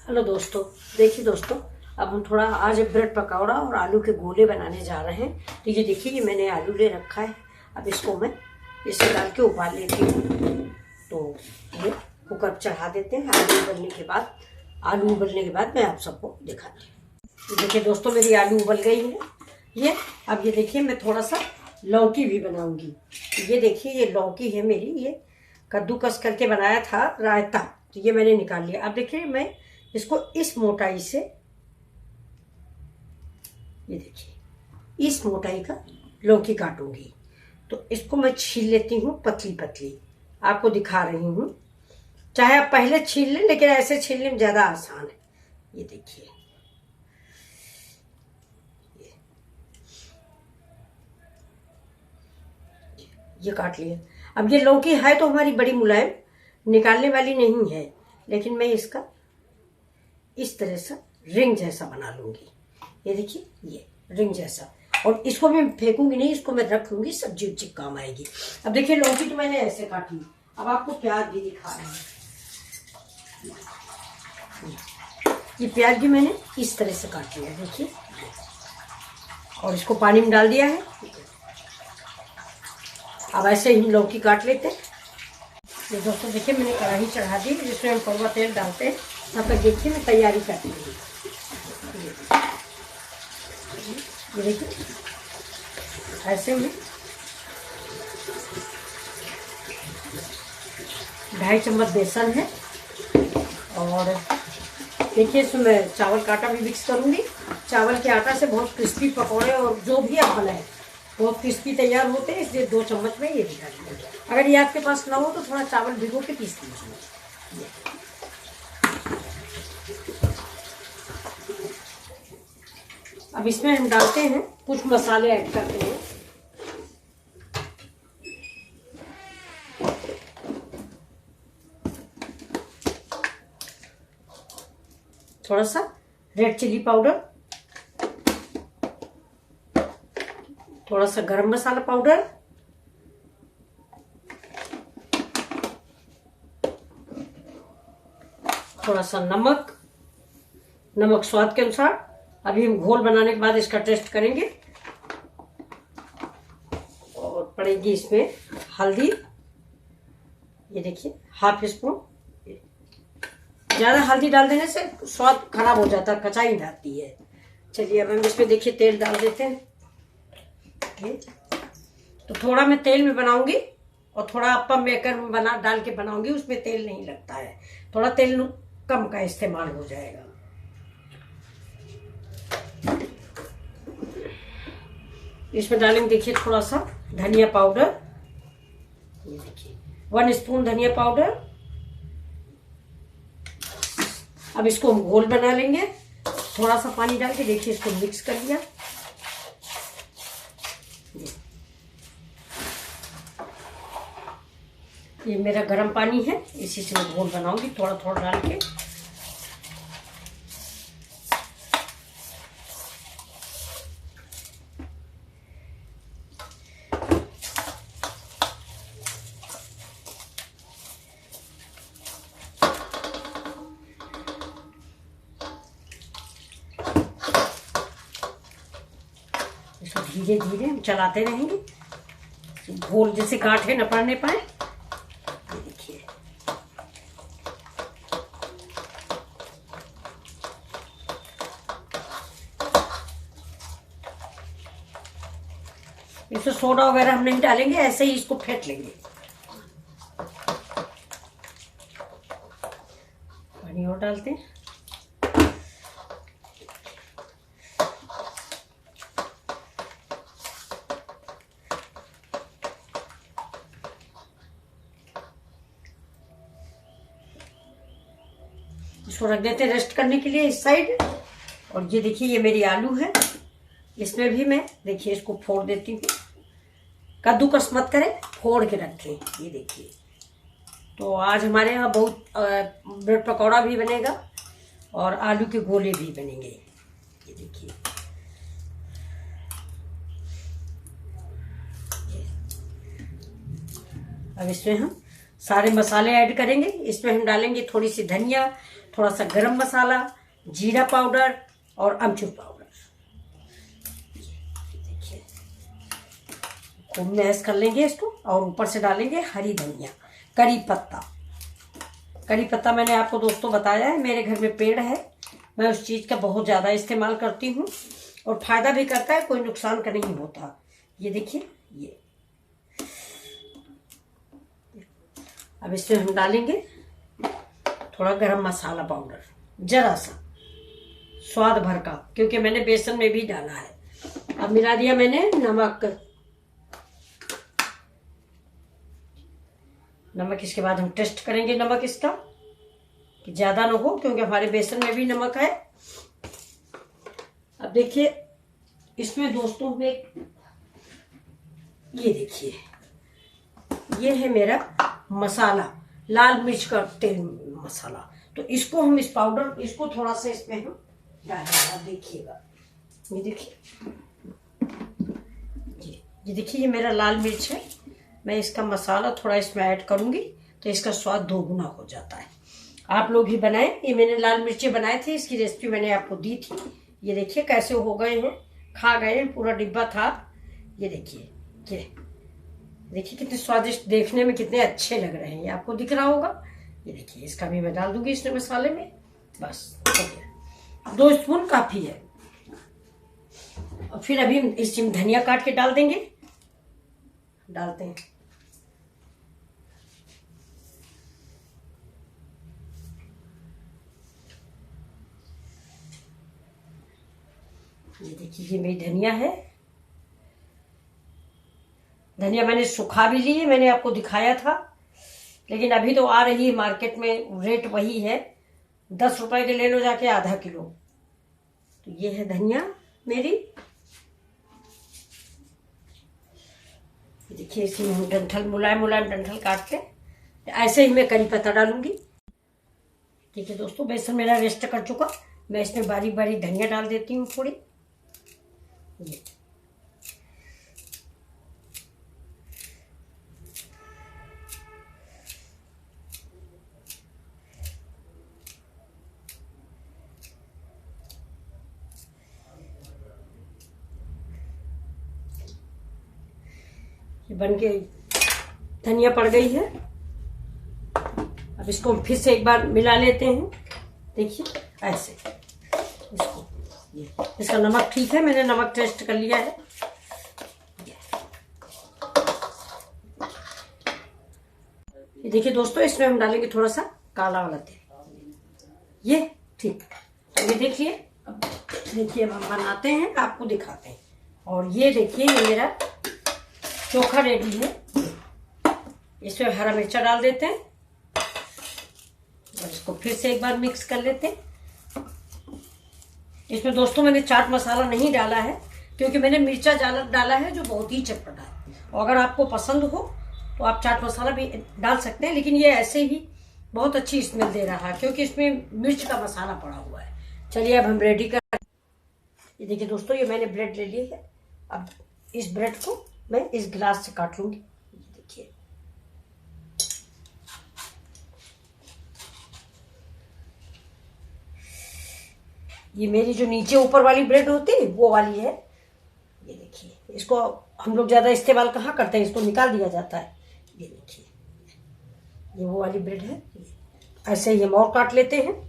Hello दोस्तों, देखिए दोस्तों, अब हम थोड़ा आज ब्रेड पकौड़ा और आलू के गोले बनाने जा रहे हैं। तो ये देखिए, ये मैंने आलू ले रखा है। अब इसको मैं इसे डाल के उबाल लेती हूँ। तो ये कुकर चढ़ा देते हैं। आलू उबलने के बाद मैं आप सबको दिखाती हूँ। देखिए दोस्तों, मेरी आलू उबल गई है। ये अब ये देखिए, मैं थोड़ा सा लौकी भी बनाऊंगी। ये देखिए, ये लौकी है मेरी, ये कद्दूकस करके बनाया था रायता, तो ये मैंने निकाल लिया। अब देखिए, मैं इसको इस मोटाई से, ये देखिए, इस मोटाई का लौकी काटूंगी। तो इसको मैं छील लेती हूँ पतली पतली, आपको दिखा रही हूँ। चाहे आप पहले छील लें, लेकिन ऐसे छीलने में ज्यादा आसान है। ये देखिए, ये काट लिया। अब ये लौकी है तो हमारी बड़ी मुलायम, निकालने वाली नहीं है, लेकिन मैं इसका इस तरह से रिंग जैसा बना लूंगी। ये देखिए, ये रिंग जैसा। और इसको मैं फेंकूंगी नहीं, इसको मैं रख लूंगी, सब्जी उब्जी काम आएगी। अब देखिए, लौकी तो मैंने ऐसे काटी। अब आपको प्याज भी दिखा रहे हैं। ये प्याज भी मैंने इस तरह से काट लिया, देखिए। और इसको पानी में डाल दिया है। अब ऐसे ही लौकी काट लेते हैं। ये दोस्तों देखिए, मैंने कढ़ाई चढ़ा दी, जिसमें हम कड़वा तेल डालते हैं। तब तक देखिए, मैं तैयारी करती हूँ। ये देखिए, ऐसे में 2.5 चम्मच बेसन है। और देखिए, इसमें मैं चावल का आटा भी मिक्स करूँगी। चावल के आटा से बहुत क्रिस्पी पकौड़े और जो भी आप बनाए बहुत क्रिस्पी तैयार होते हैं, इसलिए 2 चम्मच में ये भी डालिए। अगर ये आपके पास ना हो तो थोड़ा चावल भिगो के पीस लीजिए। अब इसमें हम डालते हैं, कुछ मसाले ऐड करते हैं। थोड़ा सा रेड चिली पाउडर, थोड़ा सा गरम मसाला पाउडर, थोड़ा सा नमक स्वाद के अनुसार। अभी हम घोल बनाने के बाद इसका टेस्ट करेंगे। और पड़ेगी इसमें हल्दी, ये देखिए, ½ स्पून। ज्यादा हल्दी डाल देने से स्वाद खराब हो जाता है, कचाई जाती है। चलिए, अब हम इसमें देखिए तेल डाल देते हैं। तो थोड़ा मैं तेल में बनाऊंगी और थोड़ा अप्पम मेकर में डाल के बनाऊंगी, उसमें तेल नहीं लगता है। थोड़ा तेल कम का इस्तेमाल हो जाएगा। इसमें डालेंगे, देखिए, थोड़ा सा धनिया पाउडर। ये देखिए, 1 स्पून धनिया पाउडर। अब इसको हम घोल बना लेंगे। थोड़ा सा पानी डाल के देखिए, इसको मिक्स कर लिया। ये मेरा गर्म पानी है, इसी से मैं घोल बनाऊंगी, थोड़ा थोड़ा डाल के। इसको धीरे धीरे हम चलाते रहेंगे, घोल जैसे गांठें न पड़ने पाए। देखिए, इसमें सोडा वगैरह हम नहीं डालेंगे, ऐसे ही इसको फेंट लेंगे। पानी और डालते हैं। इसको रख देते हैं रेस्ट करने के लिए इस साइड। और ये देखिए, ये मेरी आलू है, इसमें भी मैं देखिए इसको फोड़ देती हूँ। कद्दूकस मत करें, फोड़ के रखें। ये देखिए, तो आज हमारे यहाँ बहुत ब्रेड पकौड़ा भी बनेगा और आलू के गोले भी बनेंगे। ये देखिए, अब इसमें हम सारे मसाले ऐड करेंगे। इसमें हम डालेंगे थोड़ी सी धनिया, थोड़ा सा गरम मसाला, जीरा पाउडर और अमचूर पाउडर। देखिए खूब मैश कर लेंगे इसको और ऊपर से डालेंगे हरी धनिया, करी पत्ता। करी पत्ता मैंने आपको दोस्तों बताया है, मेरे घर में पेड़ है, मैं उस चीज़ का बहुत ज़्यादा इस्तेमाल करती हूँ और फायदा भी करता है, कोई नुकसान का नहीं होता। ये देखिए, ये अब इसमें हम डालेंगे थोड़ा गरम मसाला पाउडर, जरा सा स्वाद भर का, क्योंकि मैंने बेसन में भी डाला है। अब मिला दिया मैंने नमक। नमक इसके बाद हम टेस्ट करेंगे नमक इसका कि ज्यादा ना हो, क्योंकि हमारे बेसन में भी नमक है। अब देखिए इसमें दोस्तों में ये देखिए, ये है मेरा मसाला, लाल मिर्च का तेल मसाला। तो इसको हम, इस पाउडर, इसको थोड़ा सा इसमें हम डालेंगे। आप देखिएगा, ये देखिए, ये देखिए, ये मेरा लाल मिर्च है। मैं इसका मसाला थोड़ा इसमें ऐड करूंगी तो इसका स्वाद दोगुना हो जाता है। आप लोग भी बनाएं। ये मैंने लाल मिर्ची बनाए थे, इसकी रेसिपी मैंने आपको दी थी। ये देखिए कैसे हो गए हैं, खा गए हैं, पूरा डिब्बा था। ये देखिए, ये देखिए कितने स्वादिष्ट, देखने में कितने अच्छे लग रहे हैं, ये आपको दिख रहा होगा। ये देखिए, इसका भी मैं डाल दूंगी इसमें मसाले में। बस हो गया, 2 स्पून काफी है। और फिर अभी इसमें धनिया काट के डाल देंगे, डालते हैं। ये देखिए, ये मेरी धनिया है। धनिया मैंने सुखा भी ली है, मैंने आपको दिखाया था, लेकिन अभी तो आ रही है मार्केट में, रेट वही है, 10 रुपए के ले लो जाके आधा किलो। तो ये है धनिया मेरी। देखिए इसमें हम डंठल, मुलायम मुलायम डंठल काट के ऐसे ही मैं करी पत्ता डालूंगी। ठीक है दोस्तों, बेसन मेरा रेस्ट कर चुका, मैं इसमें बारीक बारीक धनिया डाल देती हूँ थोड़ी। ये बन के धनिया पड़ गई है। अब इसको फिर से एक बार मिला लेते हैं। देखिए ऐसे इसको, इसका नमक ठीक है, मैंने नमक टेस्ट कर लिया है। ये देखिए दोस्तों, इसमें हम डालेंगे थोड़ा सा काला वाला तेल। ये ठीक, ये देखिए। अब देखिए, अब हम बनाते हैं, आपको दिखाते हैं। और ये देखिए, ये मेरा चोखा रेडी है। इसमें हरा मिर्चा डाल देते हैं और इसको फिर से एक बार मिक्स कर लेते हैं। इसमें दोस्तों मैंने चाट मसाला नहीं डाला है, क्योंकि मैंने मिर्चा डाला है जो बहुत ही चटपटा है। और अगर आपको पसंद हो तो आप चाट मसाला भी डाल सकते हैं, लेकिन ये ऐसे ही बहुत अच्छी स्मेल दे रहा है, क्योंकि इसमें मिर्च का मसाला पड़ा हुआ है। चलिए अब हम रेडी कर। ये देखिए दोस्तों, ये मैंने ब्रेड ले ली है। अब इस ब्रेड को मैं इस गिलास से काट लूंगी। देखिए, ये मेरी जो नीचे ऊपर वाली ब्रेड होती है वो वाली है। ये देखिए, इसको हम लोग ज्यादा इस्तेमाल कहाँ करते हैं, इसको निकाल दिया जाता है। ये देखिए, ये वो वाली ब्रेड है। ऐसे ही हम और काट लेते हैं।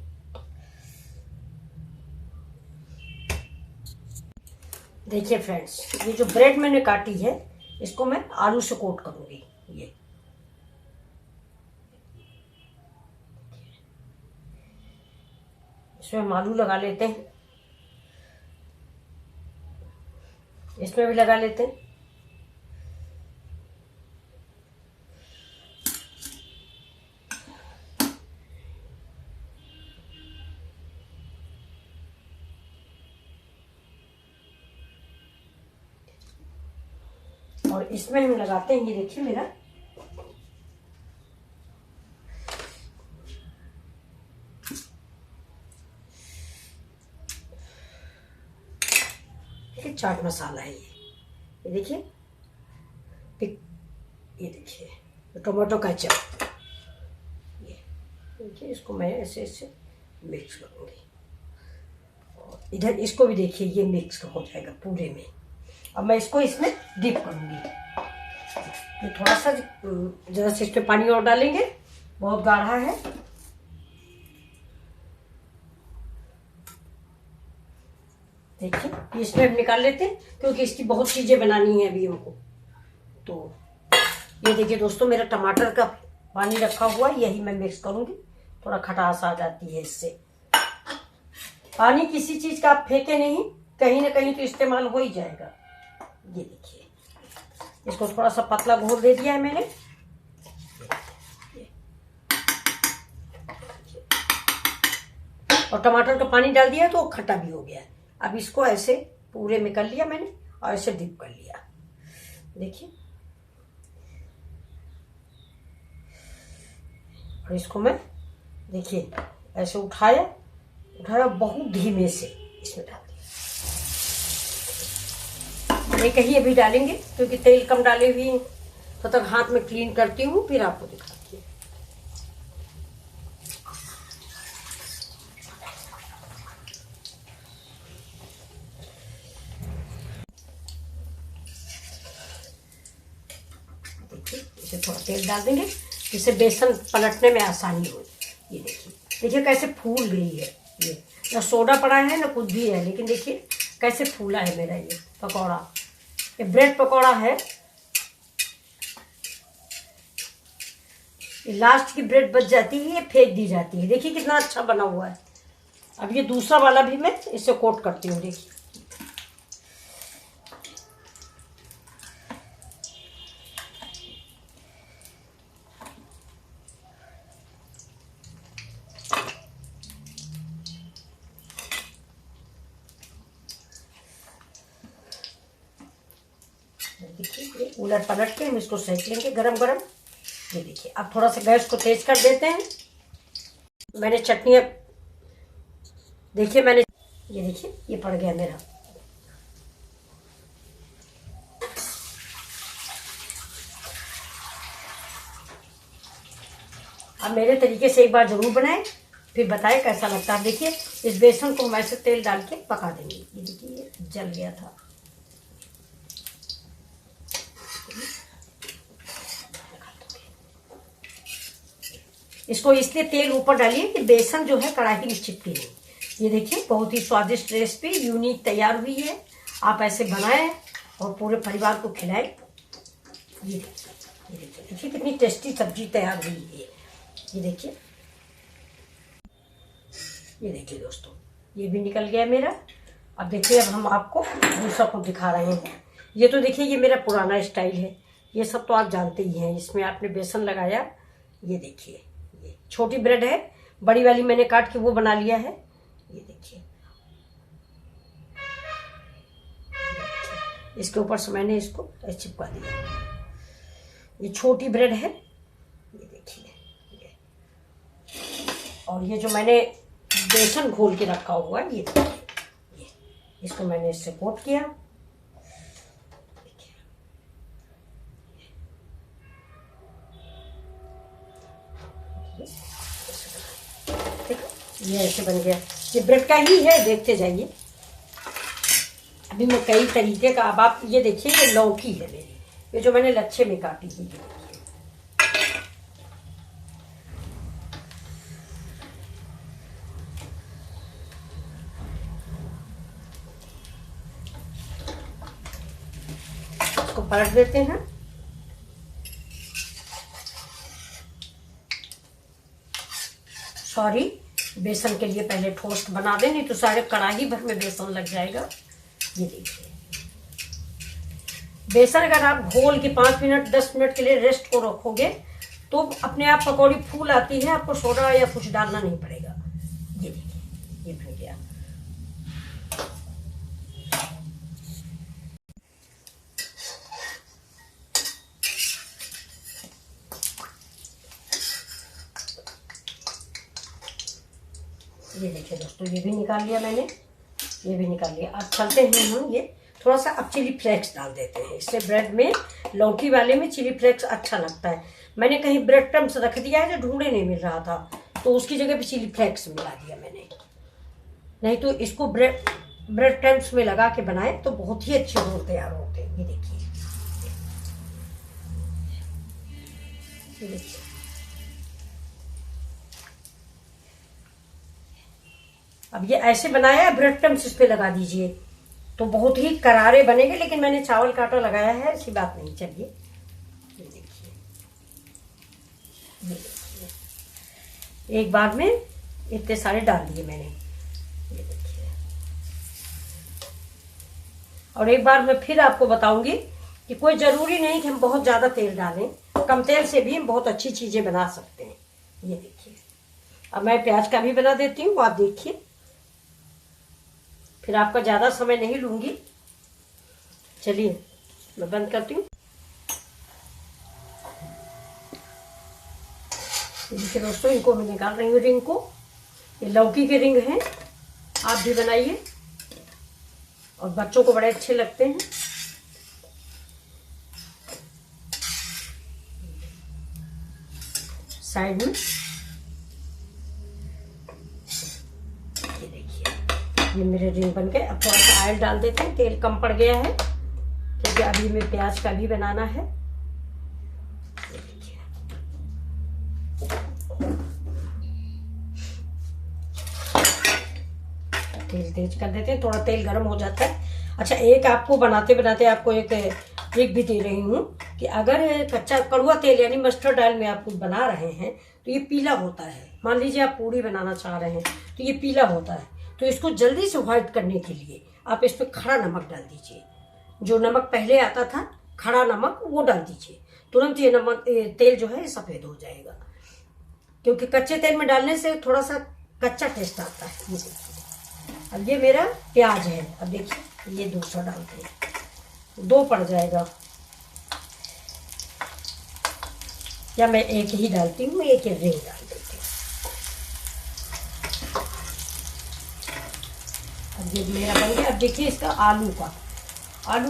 देखिए फ्रेंड्स, ये जो ब्रेड मैंने काटी है, इसको मैं आलू से कोट करूंगी। ये इसमें हम आलू लगा लेते हैं, इसमें भी लगा लेते हैं। और इसमें हम लगाते हैं, ये देखिए मेरा चाट मसाला है। ये देखिए, ये देखिए टोमेटो केचप, देखिए इसको मैं ऐसे ऐसे मिक्स करूँगी, और इधर इसको भी देखिए ये मिक्स हो जाएगा पूरे में। अब मैं इसको इसमें डिप करूँगी। ये थोड़ा सा ज़रा से इस पर पानी और डालेंगे, बहुत गाढ़ा है। देखिए इसमें हम निकाल लेते हैं क्योंकि इसकी बहुत चीज़ें बनानी है अभी हमको। तो ये देखिए दोस्तों, मेरा टमाटर का पानी रखा हुआ है, यही मैं मिक्स करूँगी। थोड़ा खटास आ जाती है इससे। पानी किसी चीज़ का आप फेंके नहीं, कहीं ना कहीं तो इस्तेमाल हो ही जाएगा। ये देखिए इसको थोड़ा सा पतला घोल दे दिया है मैंने। और टमाटर का पानी डाल दिया तो खट्टा भी हो गया है। अब इसको ऐसे पूरे में कर लिया मैंने और ऐसे डिप कर लिया। देखिए, और इसको मैं देखिए ऐसे उठाया बहुत धीमे से इसमें डाल दिया। नहीं कहीं अभी डालेंगे क्योंकि तेल कम डाले हुए हैं। तो तक हाथ में क्लीन करती हूँ, फिर आपको दिखाती हूँ। देखिए इसे थोड़ा तेल डाल देंगे जिससे बेसन पलटने में आसानी हो। ये देखिए कैसे फूल गई है। ये ना सोडा पड़ा है ना कुछ भी है, लेकिन देखिए कैसे फूला है मेरा ये पकौड़ा। ये ब्रेड पकौड़ा है। ये लास्ट की ब्रेड बच जाती है, ये फेंक दी जाती है। देखिए कितना अच्छा बना हुआ है। अब ये दूसरा वाला भी मैं इससे कोट करती हूँ। देखिए देखिए उलट पलट के हम इसको सेक लेंगे गरम गरम। ये देखिए अब थोड़ा सा गैस को तेज कर देते हैं। मैंने चटनी देखिए ये देखिए ये पड़ गया मेरा। अब मेरे तरीके से एक बार जरूर बनाएं, फिर बताएं कैसा लगता है। देखिए इस बेसन को मैं से तेल डाल के पका देंगे। ये देखिए ये जल गया था। इसको इसलिए तेल ऊपर डालिए कि बेसन जो है कढ़ाई में चिपके नहीं। ये देखिए बहुत ही स्वादिष्ट रेसिपी यूनिक तैयार हुई है। आप ऐसे बनाएं और पूरे परिवार को खिलाएं। ये देखिए कितनी टेस्टी सब्जी तैयार हुई है। ये देखिए दोस्तों, ये भी निकल गया मेरा। अब देखिए अब हम आपको दूसरा को दिखा रहे हैं। ये तो देखिए ये मेरा पुराना स्टाइल है, ये सब तो आप जानते ही हैं। इसमें आपने बेसन लगाया। ये देखिए ये छोटी ब्रेड है, बड़ी वाली मैंने काट के वो बना लिया है। ये देखिए इसके ऊपर से मैंने इसको चिपका दिया। ये छोटी ब्रेड है। ये देखिए और ये जो मैंने बेसन घोल के रखा हुआ है, ये देखिए इसको मैंने इससे कोट किया। ये ऐसे बन गया। ये ब्रेड का ही है, देखते जाइए। अभी मैं कई तरीके का, अब आप ये देखिए ये लौकी है मेरी, ये जो मैंने लच्छे में काटी थी। इसको पलट देते हैं। सॉरी, बेसन के लिए पहले टोस्ट बना दें, नहीं तो सारे कढ़ाई भर में बेसन लग जाएगा। ये देखिए बेसन अगर आप घोल के 5 मिनट 10 मिनट के लिए रेस्ट को रखोगे तो अपने आप पकौड़ी फूल आती है। आपको सोडा या कुछ डालना नहीं पड़ेगा। ये देखिए ये बन गया। ये देखिए दोस्तों, ये भी निकाल लिया मैंने, ये भी निकाल लिया। अब चलते हैं हम ये थोड़ा सा अब चिली फ्लेक्स डाल देते हैं। इससे ब्रेड में, लौकी वाले में चिली फ्लेक्स अच्छा लगता है। मैंने कहीं ब्रेड क्रम्स रख दिया है जो ढूंढे नहीं मिल रहा था, तो उसकी जगह पे चिली फ्लेक्स मिला दिया मैंने। नहीं तो इसको ब्रेड क्रम्स में लगा के बनाए तो बहुत ही अच्छे रोल तैयार होते हैं। ये देखिए, ये देखिए। अब ये ऐसे बनाया है, ब्रेड क्रम्स इस पे लगा दीजिए तो बहुत ही करारे बनेंगे, लेकिन मैंने चावल का आटा लगाया है, ऐसी बात नहीं। चलिए ये देखिए, ये देखिए, एक बार में इतने सारे डाल दिए मैंने। ये देखिए, और एक बार मैं फिर आपको बताऊंगी कि कोई जरूरी नहीं कि हम बहुत ज्यादा तेल डालें, कम तेल से भी हम बहुत अच्छी चीजें बना सकते हैं। ये देखिए, अब मैं प्याज का भी बना देती हूँ, आप देखिए, फिर आपका ज्यादा समय नहीं लूंगी। चलिए मैं बंद करती हूँ। देखिए दोस्तों, इनको मैं निकाल रही हूँ रिंग को। ये लौकी के रिंग हैं, आप भी बनाइए और बच्चों को बड़े अच्छे लगते हैं। साइड में ये देखिए, ये मेरे रिंग बन गए। अब थोड़ा सा ऑयल डाल देते हैं, तेल कम पड़ गया है क्योंकि अभी हमें प्याज का भी बनाना है। ये देखिए, तेल तेज कर देते हैं, थोड़ा तेल गर्म हो जाता है। अच्छा, एक आपको बनाते बनाते आपको एक ट्रिक भी दे रही हूँ कि अगर कच्चा कड़वा तेल यानी मस्टर्ड ऑयल में आप कुछ बना रहे हैं तो ये पीला होता है। मान लीजिए आप पूड़ी बनाना चाह रहे हैं तो ये पीला होता है, तो इसको जल्दी से व्हाइट करने के लिए आप इस पर खड़ा नमक डाल दीजिए। जो नमक पहले आता था खड़ा नमक, वो डाल दीजिए, तुरंत ये नमक तेल जो है सफेद हो जाएगा। क्योंकि कच्चे तेल में डालने से थोड़ा सा कच्चा टेस्ट आता है। ये देखिए, अब ये मेरा प्याज है। अब देखिए, ये दूसरा डालते हैं, 2 पड़ जाएगा, या मैं एक ही डालती हूँ, एक ही रिंग डाल देती हूँ। अब ये मेरा बन गया। अब देखिए इसका आलू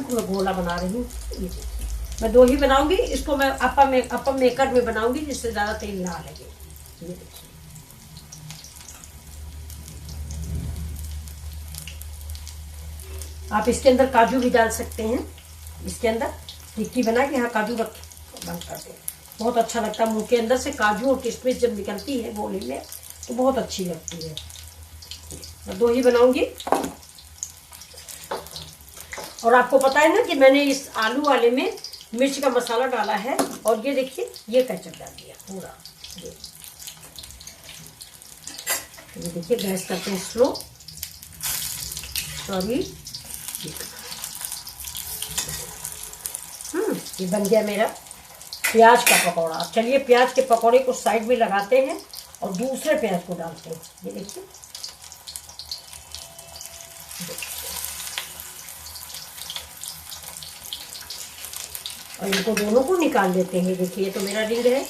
को मैं गोला बना रही हूँ। ये देखिए, मैं 2 ही बनाऊंगी, इसको मैं अपम मेकर में बनाऊंगी जिससे ज्यादा तेल ना लगे। ये देखिए, आप इसके अंदर काजू भी डाल सकते हैं। इसके अंदर टिक्की बना के यहाँ काजू रख बंद कर दें, बहुत अच्छा लगता है। मुंह के अंदर से काजू और किशमिश जब निकलती है गोले में तो बहुत अच्छी लगती है। मैं 2 ही बनाऊंगी। और आपको पता है ना कि मैंने इस आलू वाले में मिर्च का मसाला डाला है। और ये देखिए, ये केचप डाल दिया पूरा। ये देखिए, गैस करते हैं स्लो। सॉरी, ये बन गया मेरा प्याज का पकौड़ा। अब चलिए प्याज के पकौड़े को साइड में लगाते हैं और दूसरे प्याज को डालते हैं। ये देखिए, और इनको दोनों को निकाल देते हैं। देखिए, ये तो मेरा रिंग है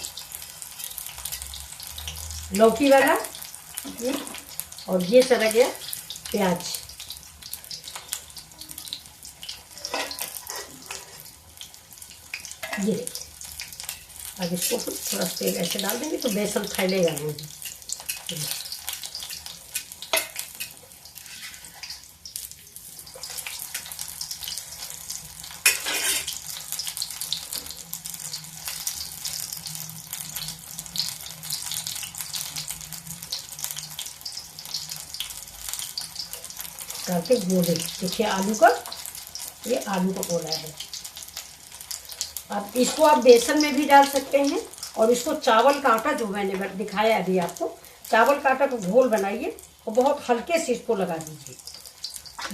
लौकी वाला, और ये चला गया प्याज। ये देखिए, अब इसको थोड़ा तेल ऐसे डाल देंगे तो बेसन फैलेगा नहीं। करके गोले, देखिए आलू का, ये आलू का गोला है। अब इसको आप बेसन में भी डाल सकते हैं और इसको चावल का आटा, जो मैंने दिखाया अभी आपको, चावल का आटा को घोल बनाइए और बहुत हल्के से इसको लगा दीजिए,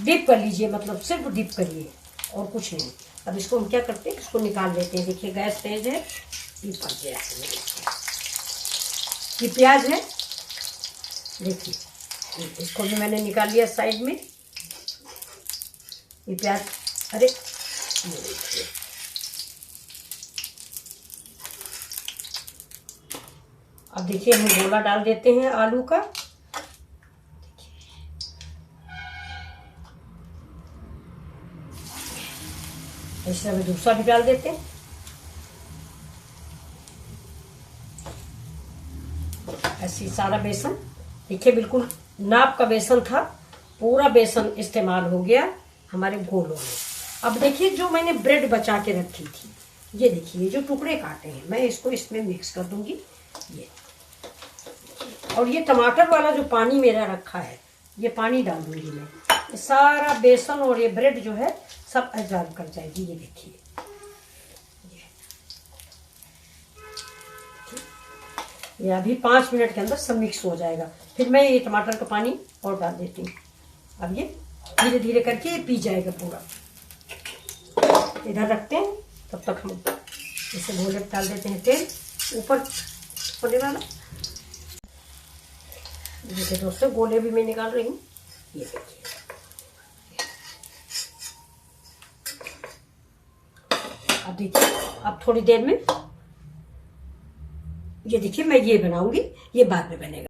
डिप कर लीजिए, मतलब सिर्फ डिप करिए और कुछ नहीं। अब इसको हम क्या करते हैं, इसको निकाल लेते हैं। देखिए गैस तेज है, ये पक गया। ये प्याज है, देखिए इसको भी मैंने निकाल लिया साइड में। ये प्याज, अरे ये देखिए, अब देखिए हम गोला डाल देते हैं आलू का। इस तरह दूसरा भी डाल देते हैं। ऐसे ये सारा बेसन देखिए बिल्कुल नाप का बेसन था, पूरा बेसन इस्तेमाल हो गया हमारे गोलों में। अब देखिए जो मैंने ब्रेड बचा के रखी थी, ये देखिए जो टुकड़े काटे हैं मैं इसको इसमें मिक्स कर दूंगी ये। और ये टमाटर वाला जो पानी मेरा रखा है ये पानी डाल दूंगी मैं। ये सारा बेसन और ये ब्रेड जो है सब एब्जॉर्ब कर जाएगी। ये देखिए ये अभी 5 मिनट के अंदर सब मिक्स हो जाएगा। फिर मैं ये टमाटर का पानी और डाल देती हूँ। अब ये धीरे धीरे करके ये पी जाएगा पूरा। इधर रखते हैं, तब तक हम इसे घोले डाल देते हैं तेल ऊपर होने वाला। देखिए दोस्तों गोले भी मैं निकाल रही हूँ। ये देखिए अब देखिए अब थोड़ी देर में ये देखिए मैं ये बनाऊंगी, ये बाद में बनेगा।